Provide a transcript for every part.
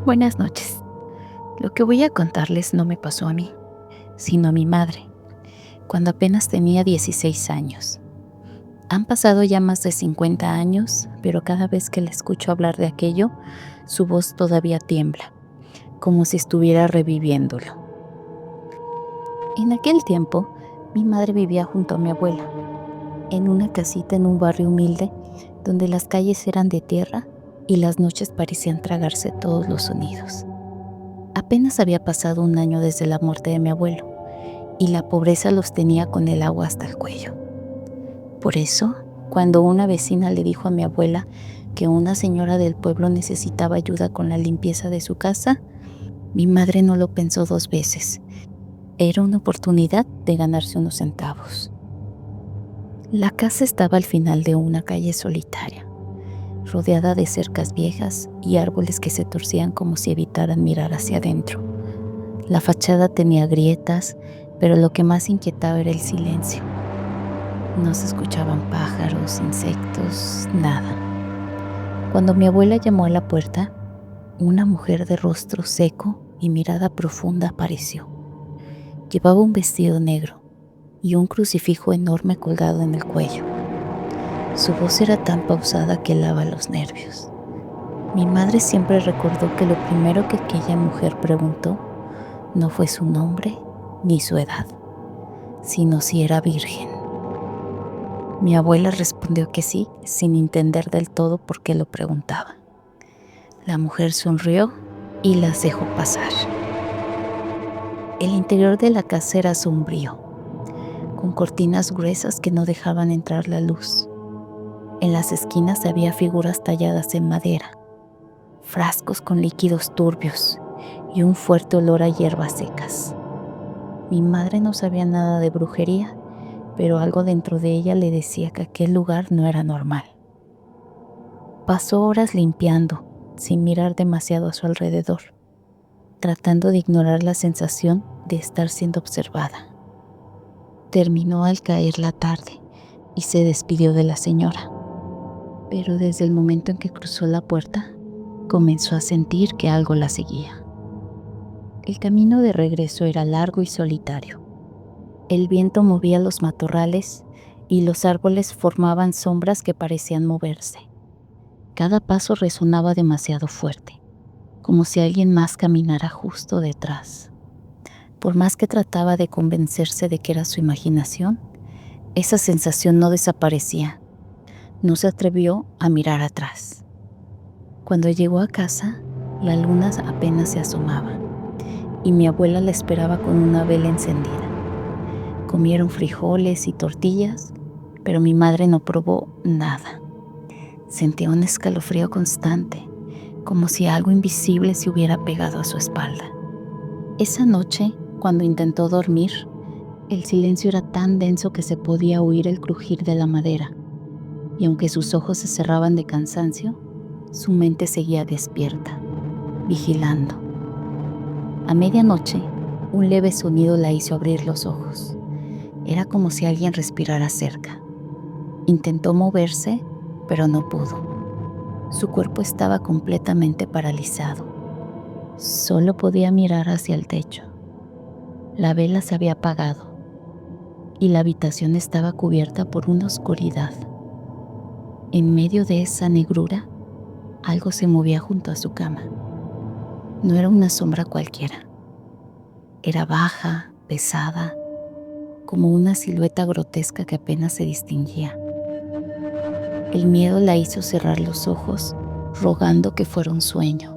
Buenas noches. Lo que voy a contarles no me pasó a mí, sino a mi madre, cuando apenas tenía 16 años. Han pasado ya más de 50 años, pero cada vez que la escucho hablar de aquello, su voz todavía tiembla, como si estuviera reviviéndolo. En aquel tiempo, mi madre vivía junto a mi abuela, en una casita en un barrio humilde, donde las calles eran de tierra y las noches parecían tragarse todos los sonidos. Apenas había pasado un año desde la muerte de mi abuelo, y la pobreza los tenía con el agua hasta el cuello. Por eso, cuando una vecina le dijo a mi abuela que una señora del pueblo necesitaba ayuda con la limpieza de su casa, mi madre no lo pensó dos veces. Era una oportunidad de ganarse unos centavos. La casa estaba al final de una calle solitaria, rodeada de cercas viejas y árboles que se torcían como si evitaran mirar hacia adentro. La fachada tenía grietas, pero lo que más inquietaba era el silencio. No se escuchaban pájaros, insectos, nada. Cuando mi abuela llamó a la puerta, una mujer de rostro seco y mirada profunda apareció. Llevaba un vestido negro y un crucifijo enorme colgado en el cuello. Su voz era tan pausada que helaba los nervios. Mi madre siempre recordó que lo primero que aquella mujer preguntó no fue su nombre ni su edad, sino si era virgen. Mi abuela respondió que sí, sin entender del todo por qué lo preguntaba. La mujer sonrió y las dejó pasar. El interior de la casa era sombrío, con cortinas gruesas que no dejaban entrar la luz. En las esquinas había figuras talladas en madera, frascos con líquidos turbios y un fuerte olor a hierbas secas. Mi madre no sabía nada de brujería, pero algo dentro de ella le decía que aquel lugar no era normal. Pasó horas limpiando, sin mirar demasiado a su alrededor, tratando de ignorar la sensación de estar siendo observada. Terminó al caer la tarde y se despidió de la señora, pero desde el momento en que cruzó la puerta, comenzó a sentir que algo la seguía. El camino de regreso era largo y solitario. El viento movía los matorrales y los árboles formaban sombras que parecían moverse. Cada paso resonaba demasiado fuerte, como si alguien más caminara justo detrás. Por más que trataba de convencerse de que era su imaginación, esa sensación no desaparecía. No se atrevió a mirar atrás. Cuando llegó a casa, la luna apenas se asomaba y mi abuela la esperaba con una vela encendida. Comieron frijoles y tortillas, pero mi madre no probó nada. Sentía un escalofrío constante, como si algo invisible se hubiera pegado a su espalda. Esa noche, cuando intentó dormir, el silencio era tan denso que se podía oír el crujir de la madera, y aunque sus ojos se cerraban de cansancio, su mente seguía despierta, vigilando. A medianoche, un leve sonido la hizo abrir los ojos. Era como si alguien respirara cerca. Intentó moverse, pero no pudo. Su cuerpo estaba completamente paralizado. Solo podía mirar hacia el techo. La vela se había apagado y la habitación estaba cubierta por una oscuridad. En medio de esa negrura, algo se movía junto a su cama. No era una sombra cualquiera. Era baja, pesada, como una silueta grotesca que apenas se distinguía. El miedo la hizo cerrar los ojos, rogando que fuera un sueño.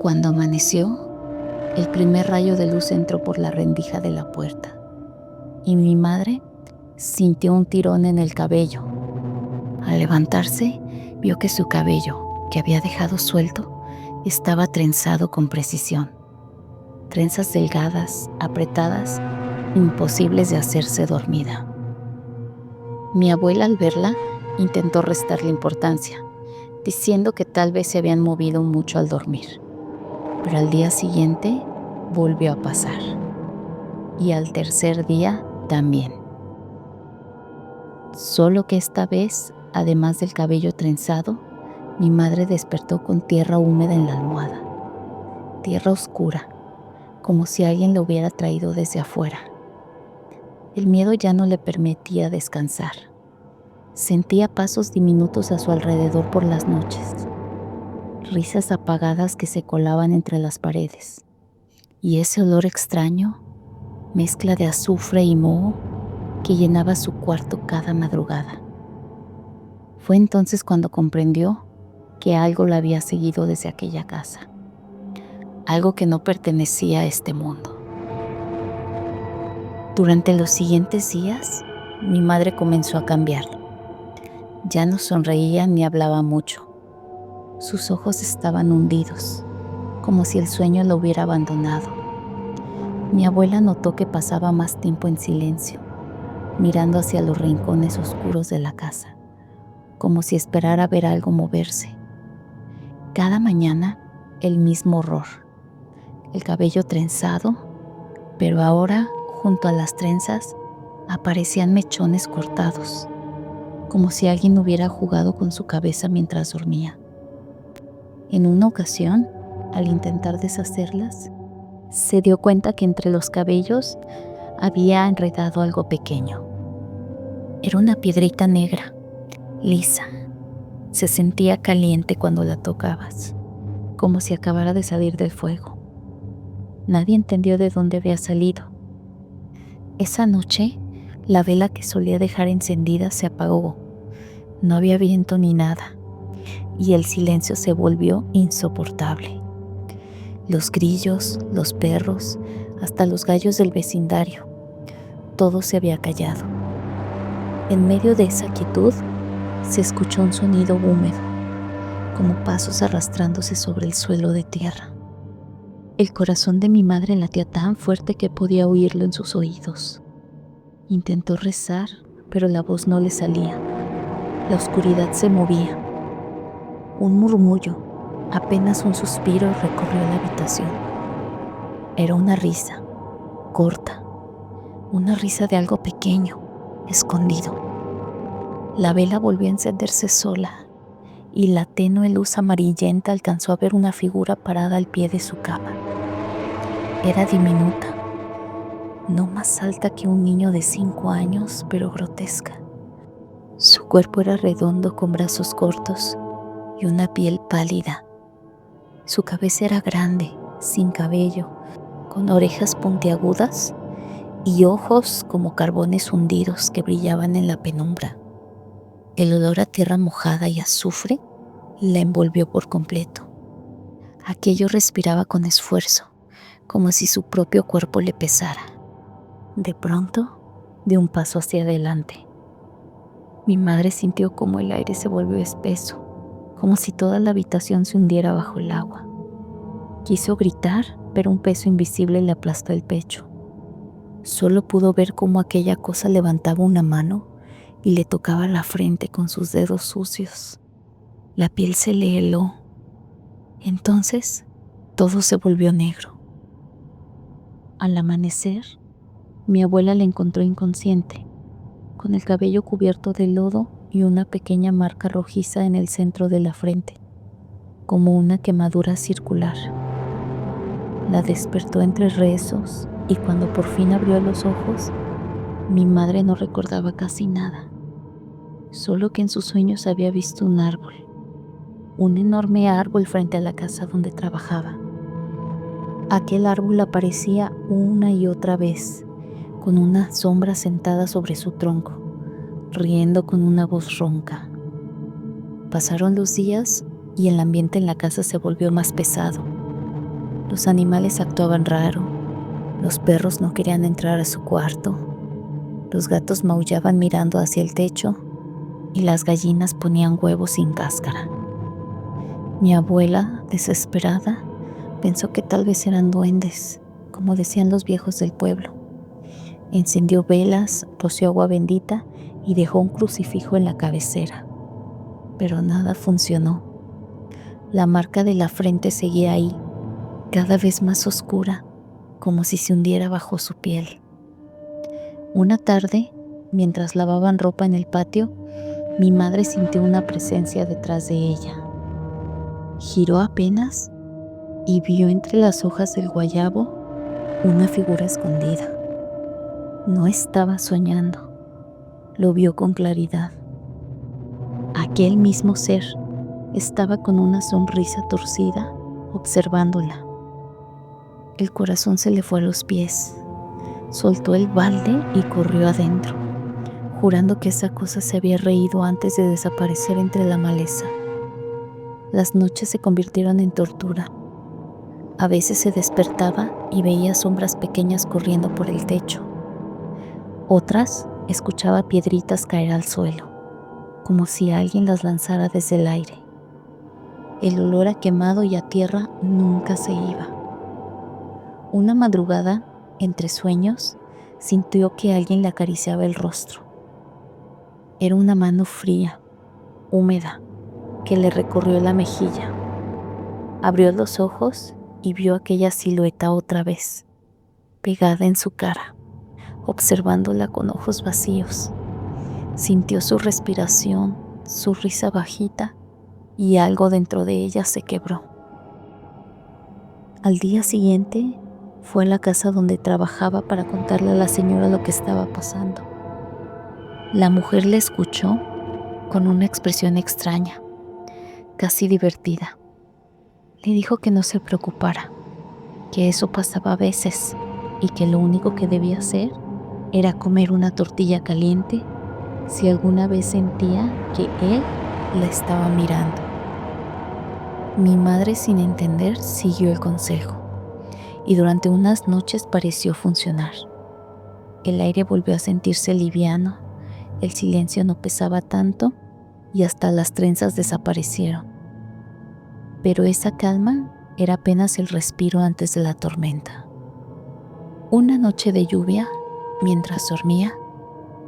Cuando amaneció, el primer rayo de luz entró por la rendija de la puerta, y mi madre sintió un tirón en el cabello. Al levantarse, vio que su cabello, que había dejado suelto, estaba trenzado con precisión. Trenzas delgadas, apretadas, imposibles de hacerse dormida. Mi abuela, al verla, intentó restarle importancia, diciendo que tal vez se habían movido mucho al dormir. Pero al día siguiente volvió a pasar. Y al tercer día también. Solo que esta vez, además del cabello trenzado, Mi madre despertó con tierra húmeda en la almohada, tierra oscura, como si alguien la hubiera traído desde afuera. El miedo ya no le permitía descansar. Sentía pasos diminutos a su alrededor por las noches, risas apagadas que se colaban entre las paredes, y ese olor extraño, mezcla de azufre y moho, que llenaba su cuarto cada madrugada. Fue entonces cuando comprendió que algo la había seguido desde aquella casa, algo que no pertenecía a este mundo. Durante los siguientes días, mi madre comenzó a cambiar. Ya no sonreía ni hablaba mucho. Sus ojos estaban hundidos, como si el sueño la hubiera abandonado. Mi abuela notó que pasaba más tiempo en silencio, mirando hacia los rincones oscuros de la casa, como si esperara ver algo moverse. Cada mañana, el mismo horror. El cabello trenzado, pero ahora, junto a las trenzas, aparecían mechones cortados, como si alguien hubiera jugado con su cabeza mientras dormía. En una ocasión, al intentar deshacerlas, se dio cuenta que entre los cabellos había enredado algo pequeño. Era una piedrita negra, lisa. Se sentía caliente cuando la tocabas, como si acabara de salir del fuego. Nadie entendió de dónde había salido. Esa noche, la vela que solía dejar encendida se apagó. No había viento ni nada, y el silencio se volvió insoportable. Los grillos, los perros, hasta los gallos del vecindario, todo se había callado. En medio de esa quietud, se escuchó un sonido húmedo, como pasos arrastrándose sobre el suelo de tierra. El corazón de mi madre latía tan fuerte que podía oírlo en sus oídos. Intentó rezar, pero la voz no le salía. La oscuridad se movía. Un murmullo, apenas un suspiro, recorrió la habitación. Era una risa, corta, una risa de algo pequeño, escondido. La vela volvió a encenderse sola, y la tenue luz amarillenta alcanzó a ver una figura parada al pie de su cama. Era diminuta, no más alta que un niño de 5 años, pero grotesca. Su cuerpo era redondo con brazos cortos y una piel pálida. Su cabeza era grande, sin cabello, con orejas puntiagudas y ojos como carbones hundidos que brillaban en la penumbra. El olor a tierra mojada y azufre la envolvió por completo. Aquello respiraba con esfuerzo, como si su propio cuerpo le pesara. De pronto, dio un paso hacia adelante. Mi madre sintió como el aire se volvió espeso, como si toda la habitación se hundiera bajo el agua. Quiso gritar, pero un peso invisible le aplastó el pecho. Solo pudo ver cómo aquella cosa levantaba una mano y le tocaba la frente con sus dedos sucios. La piel se le heló. Entonces, todo se volvió negro. Al amanecer, mi abuela la encontró inconsciente, con el cabello cubierto de lodo y una pequeña marca rojiza en el centro de la frente, como una quemadura circular. La despertó entre rezos y cuando por fin abrió los ojos, mi madre no recordaba casi nada, solo que en sus sueños había visto un árbol, un enorme árbol frente a la casa donde trabajaba. Aquel árbol aparecía una y otra vez, con una sombra sentada sobre su tronco, riendo con una voz ronca. Pasaron los días y el ambiente en la casa se volvió más pesado. Los animales actuaban raro, los perros no querían entrar a su cuarto, los gatos maullaban mirando hacia el techo y las gallinas ponían huevos sin cáscara. Mi abuela, desesperada, pensó que tal vez eran duendes, como decían los viejos del pueblo. Encendió velas, roció agua bendita y dejó un crucifijo en la cabecera. Pero nada funcionó. La marca de la frente seguía ahí, cada vez más oscura, como si se hundiera bajo su piel. Una tarde, mientras lavaban ropa en el patio, mi madre sintió una presencia detrás de ella. Giró apenas y vio entre las hojas del guayabo una figura escondida. No estaba soñando, lo vio con claridad. Aquel mismo ser estaba con una sonrisa torcida observándola. El corazón se le fue a los pies. Soltó el balde y corrió adentro, jurando que esa cosa se había reído antes de desaparecer entre la maleza. Las noches se convirtieron en tortura. A veces se despertaba y veía sombras pequeñas corriendo por el techo. Otras escuchaba piedritas caer al suelo, como si alguien las lanzara desde el aire. El olor a quemado y a tierra nunca se iba. Una madrugada, entre sueños, sintió que alguien le acariciaba el rostro. Era una mano fría, húmeda, que le recorrió la mejilla. Abrió los ojos y vio aquella silueta otra vez, pegada en su cara, observándola con ojos vacíos. Sintió su respiración, su risa bajita, y algo dentro de ella se quebró. Al día siguiente, fue a la casa donde trabajaba para contarle a la señora lo que estaba pasando. La mujer le escuchó con una expresión extraña, casi divertida. Le dijo que no se preocupara, que eso pasaba a veces y que lo único que debía hacer era comer una tortilla caliente si alguna vez sentía que él la estaba mirando. Mi madre, sin entender, siguió el consejo y durante unas noches pareció funcionar. El aire volvió a sentirse liviano, el silencio no pesaba tanto y hasta las trenzas desaparecieron. Pero esa calma era apenas el respiro antes de la tormenta. Una noche de lluvia, mientras dormía,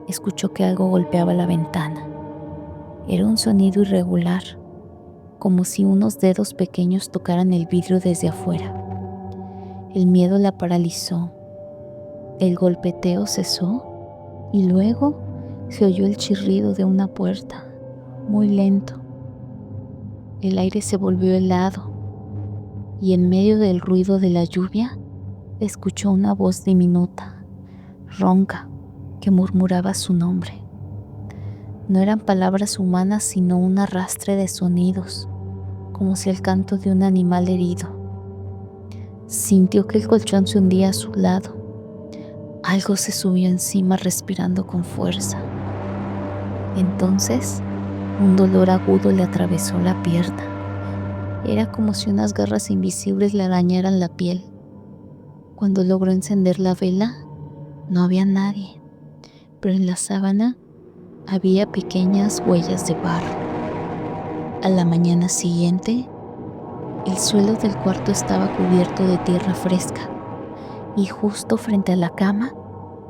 escuchó que algo golpeaba la ventana. Era un sonido irregular, como si unos dedos pequeños tocaran el vidrio desde afuera. El miedo la paralizó. El golpeteo cesó y luego se oyó el chirrido de una puerta, muy lento. El aire se volvió helado y en medio del ruido de la lluvia escuchó una voz diminuta, ronca, que murmuraba su nombre. No eran palabras humanas, sino un arrastre de sonidos, como si el canto de un animal herido. Sintió que el colchón se hundía a su lado. Algo se subió encima respirando con fuerza. Entonces, un dolor agudo le atravesó la pierna. Era como si unas garras invisibles le arañaran la piel. Cuando logró encender la vela, no había nadie, pero en la sábana había pequeñas huellas de barro. A la mañana siguiente, el suelo del cuarto estaba cubierto de tierra fresca y justo frente a la cama,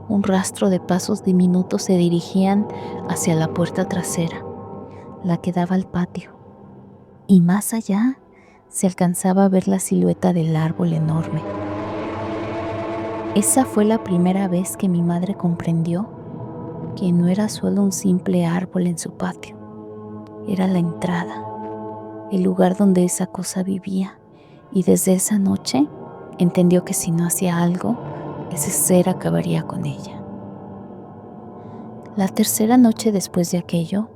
un rastro de pasos diminutos se dirigían hacia la puerta trasera, la que daba al patio, y más allá se alcanzaba a ver la silueta del árbol enorme. Esa fue la primera vez que mi madre comprendió que no era solo un simple árbol en su patio, era la entrada, el lugar donde esa cosa vivía, y desde esa noche entendió que si no hacía algo, ese ser acabaría con ella. La tercera noche después de aquello,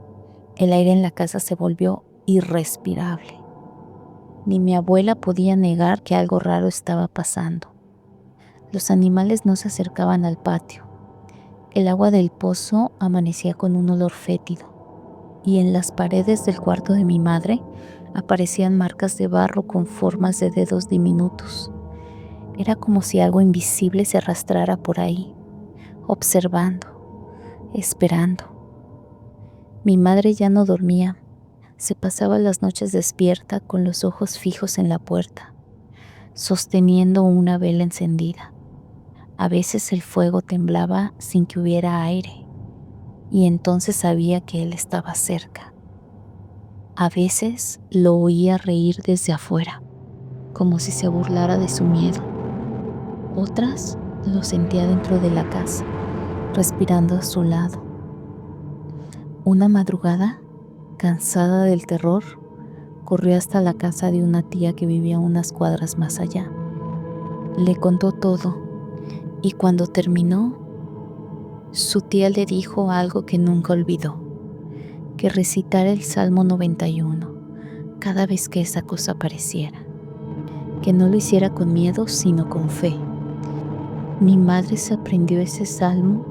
el aire en la casa se volvió irrespirable. Ni mi abuela podía negar que algo raro estaba pasando. Los animales no se acercaban al patio. El agua del pozo amanecía con un olor fétido, y en las paredes del cuarto de mi madre aparecían marcas de barro con formas de dedos diminutos. Era como si algo invisible se arrastrara por ahí, observando, esperando. Mi madre ya no dormía. Se pasaba las noches despierta con los ojos fijos en la puerta, sosteniendo una vela encendida. A veces el fuego temblaba sin que hubiera aire, y entonces sabía que él estaba cerca. A veces lo oía reír desde afuera, como si se burlara de su miedo. Otras lo sentía dentro de la casa, respirando a su lado. Una madrugada, cansada del terror, corrió hasta la casa de una tía que vivía unas cuadras más allá. Le contó todo y cuando terminó, su tía le dijo algo que nunca olvidó, que recitara el Salmo 91 cada vez que esa cosa apareciera, que no lo hiciera con miedo sino con fe. Mi madre se aprendió ese salmo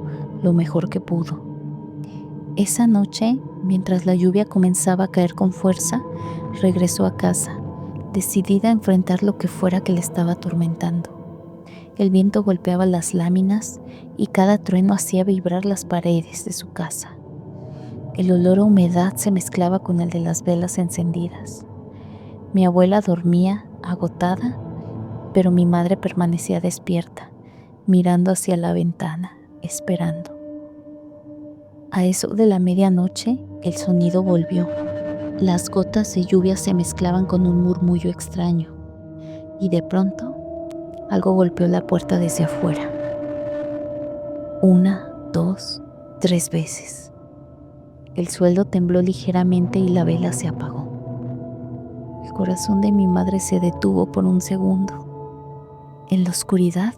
lo mejor que pudo. Esa noche, mientras la lluvia comenzaba a caer con fuerza, regresó a casa, decidida a enfrentar lo que fuera que le estaba atormentando. El viento golpeaba las láminas y cada trueno hacía vibrar las paredes de su casa. El olor a humedad se mezclaba con el de las velas encendidas. Mi abuela dormía, agotada, pero mi madre permanecía despierta, mirando hacia la ventana, esperando. A eso de la medianoche, el sonido volvió. Las gotas de lluvia se mezclaban con un murmullo extraño, y de pronto, algo golpeó la puerta desde afuera. 1, 2, 3 veces. El suelo tembló ligeramente y la vela se apagó. El corazón de mi madre se detuvo por un segundo. En la oscuridad,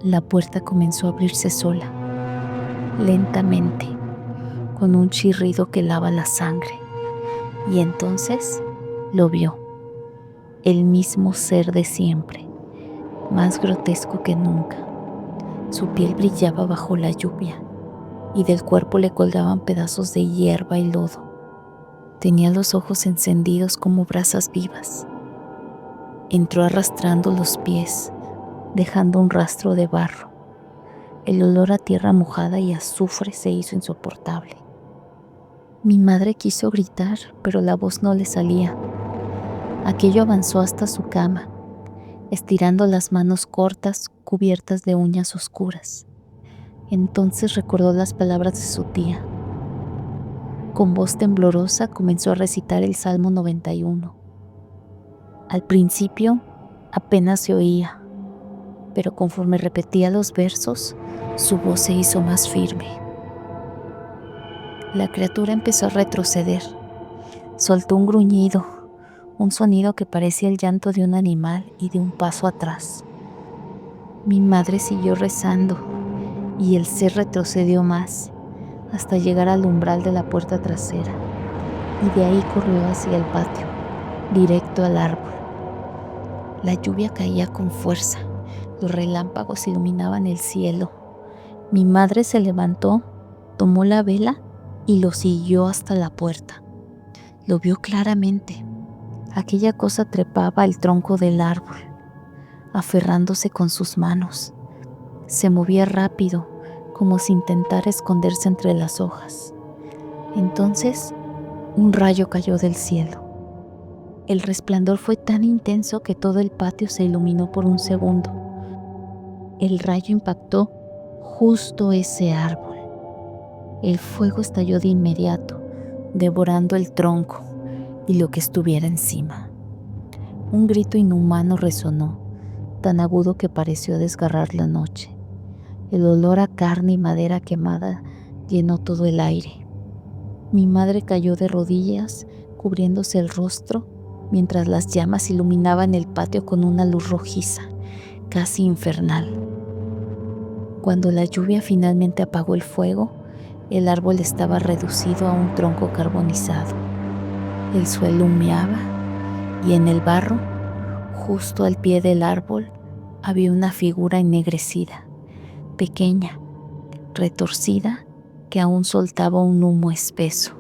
la puerta comenzó a abrirse sola, lentamente, con un chirrido que helaba la sangre. Y entonces lo vio, el mismo ser de siempre, más grotesco que nunca. Su piel brillaba bajo la lluvia y del cuerpo le colgaban pedazos de hierba y lodo. Tenía los ojos encendidos como brasas vivas. Entró arrastrando los pies, dejando un rastro de barro. El olor a tierra mojada y azufre se hizo insoportable. Mi madre quiso gritar, pero la voz no le salía. Aquello avanzó hasta su cama, estirando las manos cortas cubiertas de uñas oscuras. Entonces recordó las palabras de su tía. Con voz temblorosa comenzó a recitar el Salmo 91. Al principio apenas se oía, pero conforme repetía los versos, su voz se hizo más firme. La criatura empezó a retroceder. Soltó un gruñido, un sonido que parecía el llanto de un animal y de un paso atrás. Mi madre siguió rezando y el ser retrocedió más hasta llegar al umbral de la puerta trasera y de ahí corrió hacia el patio, directo al árbol. La lluvia caía con fuerza, los relámpagos iluminaban el cielo. Mi madre se levantó, tomó la vela y lo siguió hasta la puerta. Lo vio claramente. Aquella cosa trepaba al tronco del árbol, aferrándose con sus manos. Se movía rápido, como si intentara esconderse entre las hojas. Entonces, un rayo cayó del cielo. El resplandor fue tan intenso que todo el patio se iluminó por un segundo. El rayo impactó justo ese árbol. El fuego estalló de inmediato, devorando el tronco y lo que estuviera encima. Un grito inhumano resonó, tan agudo que pareció desgarrar la noche. El olor a carne y madera quemada llenó todo el aire. Mi madre cayó de rodillas, cubriéndose el rostro, mientras las llamas iluminaban el patio con una luz rojiza, casi infernal. Cuando la lluvia finalmente apagó el fuego, el árbol estaba reducido a un tronco carbonizado. El suelo humeaba y en el barro, justo al pie del árbol, había una figura ennegrecida, pequeña, retorcida, que aún soltaba un humo espeso.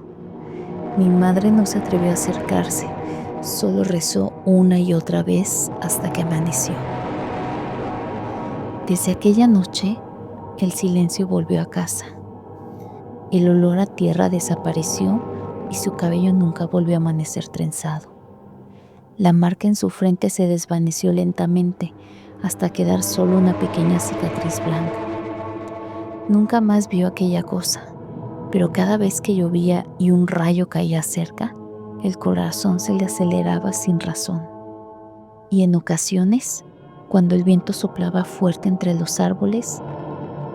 Mi madre no se atrevió a acercarse, solo rezó una y otra vez hasta que amaneció. Desde aquella noche, el silencio volvió a casa. El olor a tierra desapareció y su cabello nunca volvió a amanecer trenzado. La marca en su frente se desvaneció lentamente hasta quedar solo una pequeña cicatriz blanca. Nunca más vio aquella cosa, pero cada vez que llovía y un rayo caía cerca, el corazón se le aceleraba sin razón. Y en ocasiones, cuando el viento soplaba fuerte entre los árboles,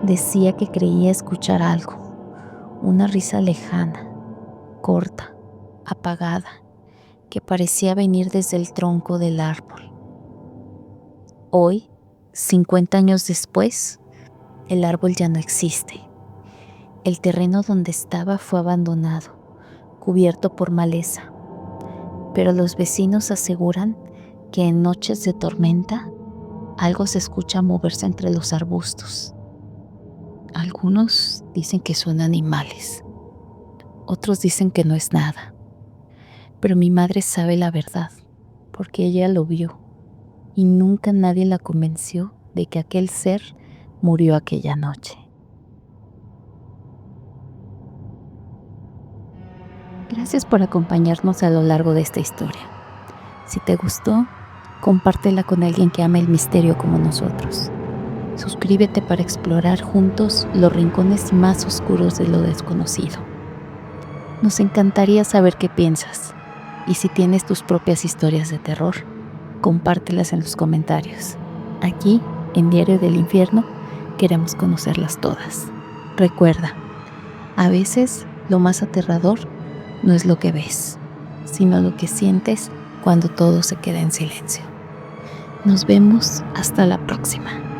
decía que creía escuchar algo, una risa lejana, corta, apagada, que parecía venir desde el tronco del árbol. Hoy, 50 años después, el árbol ya no existe. El terreno donde estaba fue abandonado, cubierto por maleza. Pero los vecinos aseguran que en noches de tormenta algo se escucha moverse entre los arbustos. Algunos dicen que son animales, otros dicen que no es nada. Pero mi madre sabe la verdad, porque ella lo vio y nunca nadie la convenció de que aquel ser murió aquella noche. Gracias por acompañarnos a lo largo de esta historia. Si te gustó, compártela con alguien que ame el misterio como nosotros. Suscríbete para explorar juntos los rincones más oscuros de lo desconocido. Nos encantaría saber qué piensas, y si tienes tus propias historias de terror, compártelas en los comentarios. Aquí, en Diario del Infierno, queremos conocerlas todas. Recuerda, a veces lo más aterrador no es lo que ves, sino lo que sientes cuando todo se queda en silencio. Nos vemos hasta la próxima.